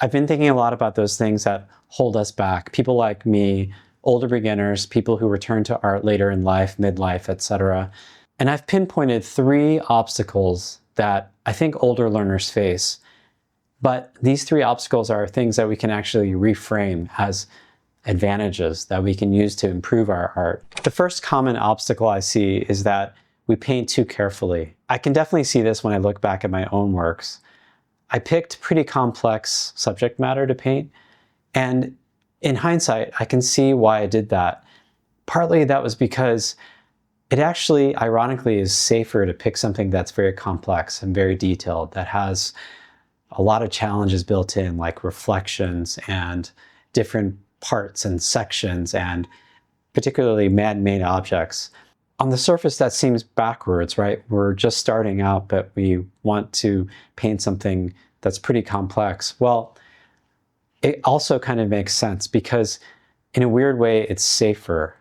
I've been thinking a lot about those things that hold us back. People like me, older beginners, people who return to art later in life, midlife, etc. And I've pinpointed 3 obstacles that I think older learners face. But these 3 obstacles are things that we can actually reframe as advantages that we can use to improve our art. The first common obstacle I see is that we paint too carefully. I can definitely see this when I look back at my own works. I picked pretty complex subject matter to paint, and in hindsight, I can see why I did that. Partly that was because it actually, ironically, is safer to pick something that's very complex and very detailed, that has a lot of challenges built in, like reflections and different parts and sections, and particularly man-made objects. On the surface, that seems backwards, right? We're just starting out, but we want to paint something that's pretty complex. Well, it also kind of makes sense because in a weird way, it's safer.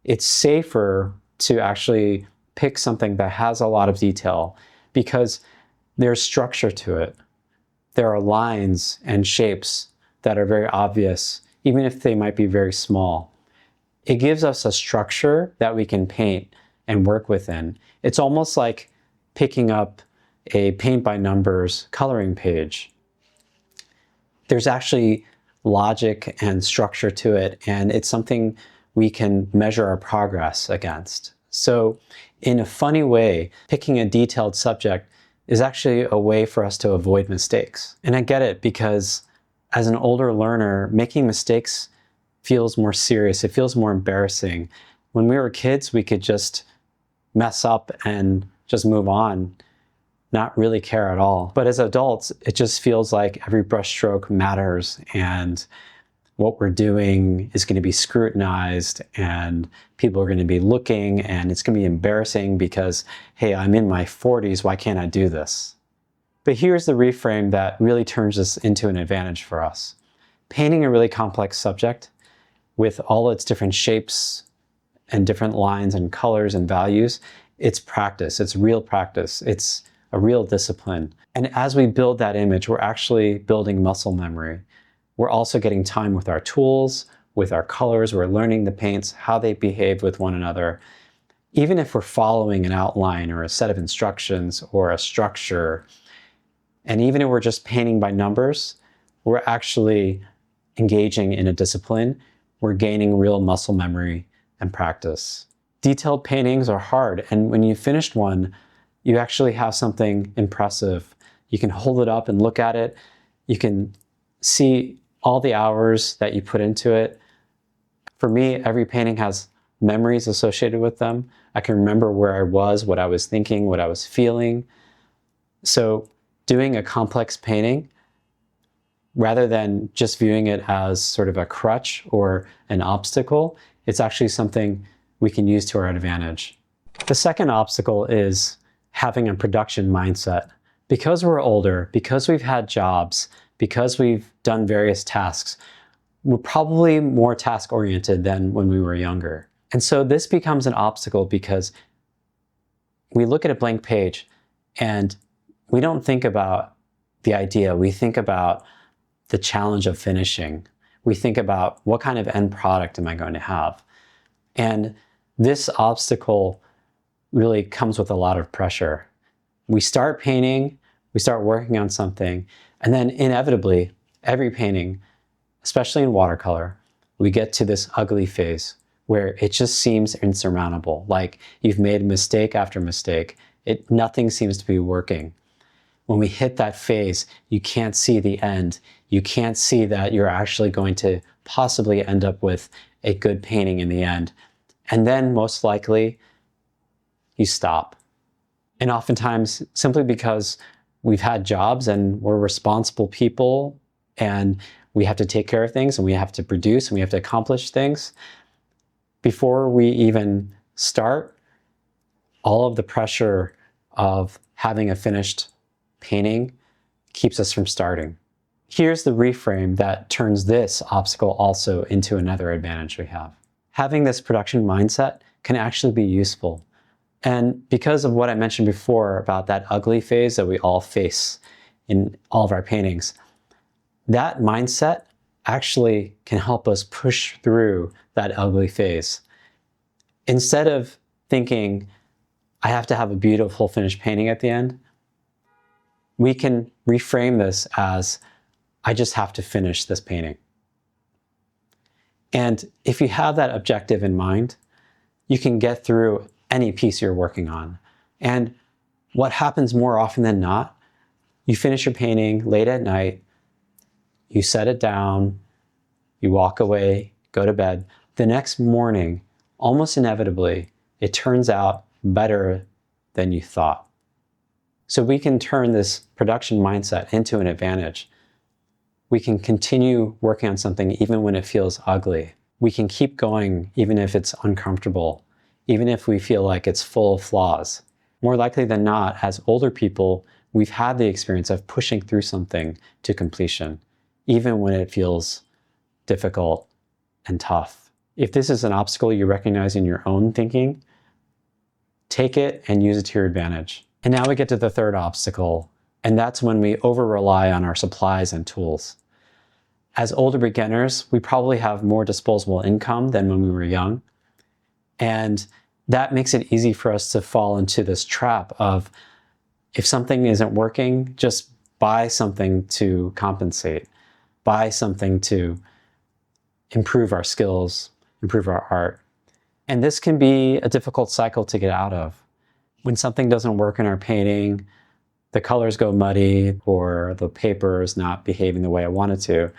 It's safer to actually pick something that has a lot of detail because there's structure to it. There are lines and shapes that are very obvious, even if they might be very small. It gives us a structure that we can paint and work within. It's almost like picking up a paint by numbers coloring page. There's actually logic and structure to it, and it's something we can measure our progress against. So in a funny way, picking a detailed subject is actually a way for us to avoid mistakes. And I get it because as an older learner, making mistakes feels more serious. It feels more embarrassing. When we were kids, we could just mess up and just move on, not really care at all. But as adults, it just feels like every brushstroke matters and what we're doing is going to be scrutinized and people are going to be looking and it's going to be embarrassing because, hey, I'm in my 40s, why can't I do this? But here's the reframe that really turns this into an advantage for us. Painting a really complex subject with all its different shapes and different lines and colors and values, it's practice, it's real practice, it's a real discipline. And as we build that image, we're actually building muscle memory. We're also getting time with our tools, with our colors, we're learning the paints, how they behave with one another. Even if we're following an outline or a set of instructions or a structure, and even if we're just painting by numbers, we're actually engaging in a discipline. We're gaining real muscle memory and practice. Detailed paintings are hard, and when you finished one, you actually have something impressive. You can hold it up and look at it. You can see all the hours that you put into it. For me, every painting has memories associated with them. I can remember where I was, what I was thinking, what I was feeling. So doing a complex painting, rather than just viewing it as sort of a crutch or an obstacle, it's actually something we can use to our advantage. The second obstacle is having a production mindset. Because we're older, because we've had jobs, because we've done various tasks, we're probably more task-oriented than when we were younger. And so this becomes an obstacle because we look at a blank page and we don't think about the idea. We think about the challenge of finishing. We think about what kind of end product am I going to have? And this obstacle really comes with a lot of pressure. We start painting, we start working on something, and then inevitably, every painting, especially in watercolor, we get to this ugly phase where it just seems insurmountable. Like you've made mistake after mistake. Nothing seems to be working. When we hit that phase, you can't see the end. You can't see that you're actually going to possibly end up with a good painting in the end. And then most likely, you stop. And oftentimes, simply because we've had jobs and we're responsible people and we have to take care of things and we have to produce and we have to accomplish things, before we even start, all of the pressure of having a finished painting keeps us from starting. Here's the reframe that turns this obstacle also into another advantage we have. Having this production mindset can actually be useful. And because of what I mentioned before about that ugly phase that we all face in all of our paintings, That mindset actually can help us push through that ugly phase. Instead of thinking, I have to have a beautiful finished painting at the end, we can reframe this as, I just have to finish this painting. And if you have that objective in mind, you can get through any piece you're working on. And what happens more often than not, you finish your painting late at night, you set it down, you walk away, go to bed. The next morning, almost inevitably, it turns out better than you thought. So we can turn this production mindset into an advantage. We can continue working on something even when it feels ugly. We can keep going even if it's uncomfortable, even if we feel like it's full of flaws. More likely than not, as older people, we've had the experience of pushing through something to completion, even when it feels difficult and tough. If this is an obstacle you recognize in your own thinking, take it and use it to your advantage. And now we get to the third obstacle, and that's when we over-rely on our supplies and tools. As older beginners, we probably have more disposable income than when we were young. And that makes it easy for us to fall into this trap of, if something isn't working, just buy something to compensate, buy something to improve our skills, improve our art. And this can be a difficult cycle to get out of. When something doesn't work in our painting, the colors go muddy, or the paper is not behaving the way I want it to,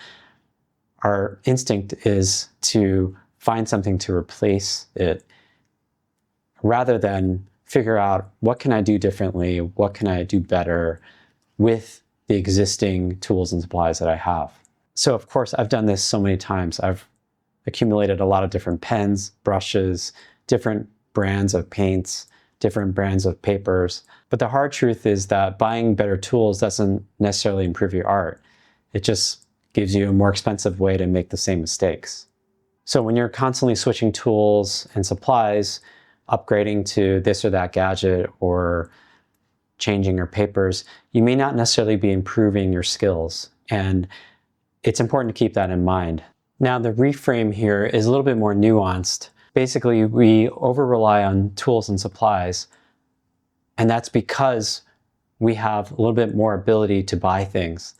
our instinct is to find something to replace it, rather than figure out, what can I do differently? What can I do better with the existing tools and supplies that I have? So of course, I've done this so many times. I've accumulated a lot of different pens, brushes, different brands of paints, different brands of papers. But the hard truth is that buying better tools doesn't necessarily improve your art. It just gives you a more expensive way to make the same mistakes. So when you're constantly switching tools and supplies, upgrading to this or that gadget, or changing your papers, you may not necessarily be improving your skills. And it's important to keep that in mind. Now, the reframe here is a little bit more nuanced. Basically, we over-rely on tools and supplies, and that's because we have a little bit more ability to buy things.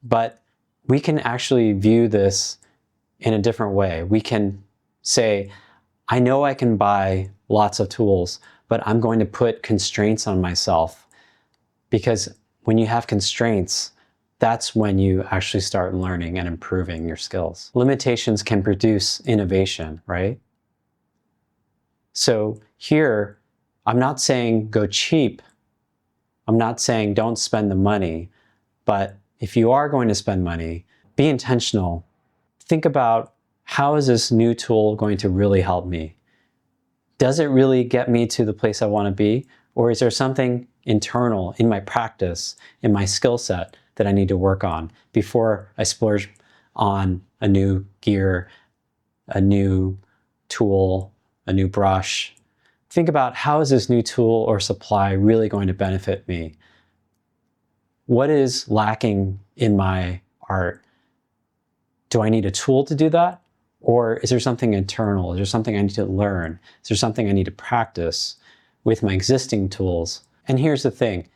But we can actually view this in a different way. We can say, I know I can buy lots of tools, but I'm going to put constraints on myself, because when you have constraints, that's when you actually start learning and improving your skills. Limitations can produce innovation, right? So here, I'm not saying go cheap. I'm not saying don't spend the money. But if you are going to spend money, be intentional. Think about, how is this new tool going to really help me? Does it really get me to the place I want to be? Or is there something internal in my practice, in my skill set, that I need to work on before I splurge on a new gear, a new tool, a new brush? Think about, how is this new tool or supply really going to benefit me? What is lacking in my art? Do I need a tool to do that? Or is there something internal? Is there something I need to learn? Is there something I need to practice with my existing tools? And here's the thing.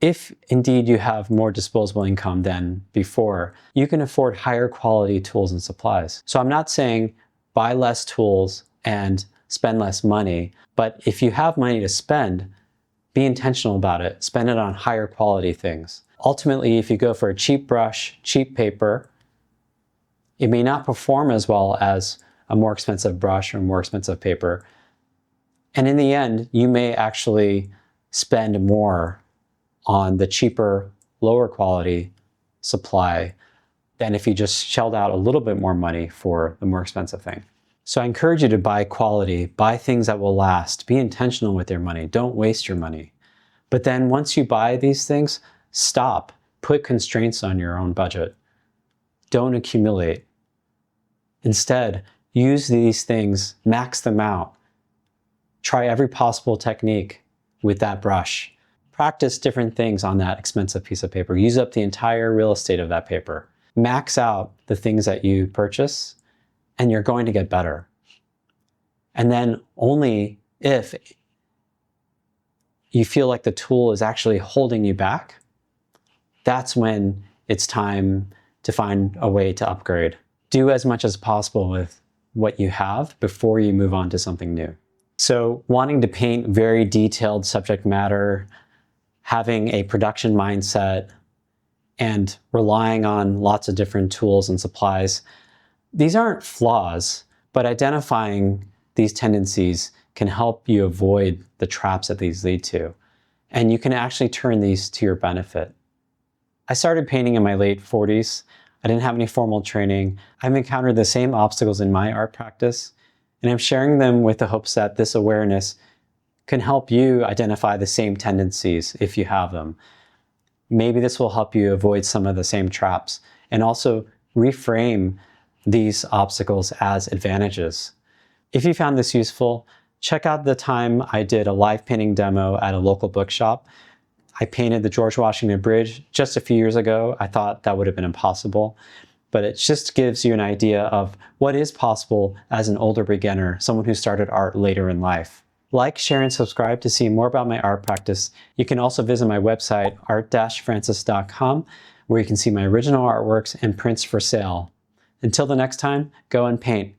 If indeed you have more disposable income than before, you can afford higher quality tools and supplies. So I'm not saying buy less tools and spend less money, but if you have money to spend, be intentional about it. Spend it on higher quality things. Ultimately, if you go for a cheap brush, cheap paper, it may not perform as well as a more expensive brush or more expensive paper. And in the end, you may actually spend more on the cheaper, lower quality supply than if you just shelled out a little bit more money for the more expensive thing. So I encourage you to buy quality, buy things that will last, be intentional with your money, don't waste your money. But then once you buy these things, stop, put constraints on your own budget. Don't accumulate. Instead, use these things, max them out. Try every possible technique with that brush. Practice different things on that expensive piece of paper. Use up the entire real estate of that paper. Max out the things that you purchase, and you're going to get better. And then only if you feel like the tool is actually holding you back, that's when it's time to find a way to upgrade. Do as much as possible with what you have before you move on to something new. So wanting to paint very detailed subject matter, having a production mindset, and relying on lots of different tools and supplies, these aren't flaws, but identifying these tendencies can help you avoid the traps that these lead to. And you can actually turn these to your benefit. I started painting in my late 40s. I didn't have any formal training. I've encountered the same obstacles in my art practice, and I'm sharing them with the hopes that this awareness can help you identify the same tendencies if you have them. Maybe this will help you avoid some of the same traps and also reframe these obstacles as advantages. If you found this useful, check out the time I did a live painting demo at a local bookshop. I painted the George Washington Bridge just a few years ago. I thought that would have been impossible, but it just gives you an idea of what is possible as an older beginner, someone who started art later in life. Like, share, and subscribe to see more about my art practice. You can also visit my website, art-francis.com, where you can see my original artworks and prints for sale. Until the next time, go and paint.